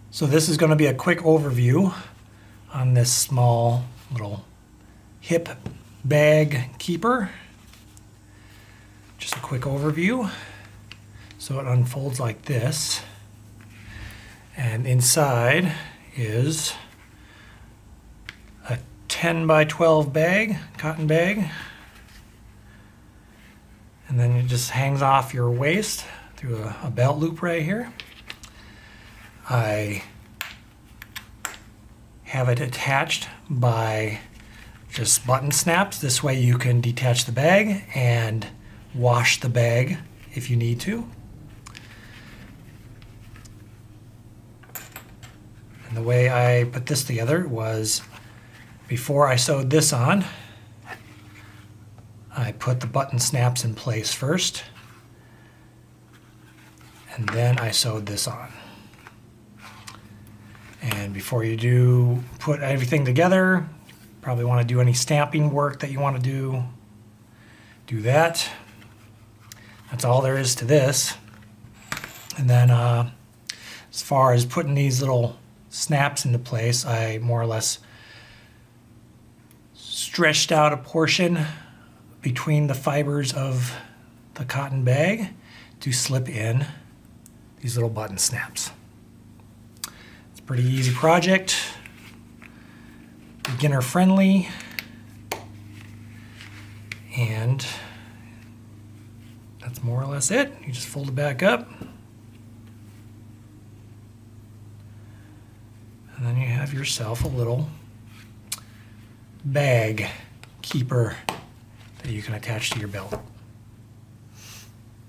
So this is going to be a quick overview on this small little hip bag keeper. Just a quick overview. So it unfolds like this, and inside is a 10 by 12 bag, cotton bag, and then it just hangs off your waist through a belt loop right here. I have it attached by just button snaps. This way you can detach the bag and wash the bag if you need to. And the way I put this together was, before I sewed this on, I put the button snaps in place first, and then I sewed this on. And before you do put everything together, probably want to do any stamping work that you want to do that. That's all there is to this. And then as far as putting these little snaps into place, I more or less stretched out a portion between the fibers of the cotton bag to slip in these little button snaps. It's a pretty easy project, beginner friendly, and that's more or less it. You just fold it back up, and then you have yourself a little bag keeper that you can attach to your belt.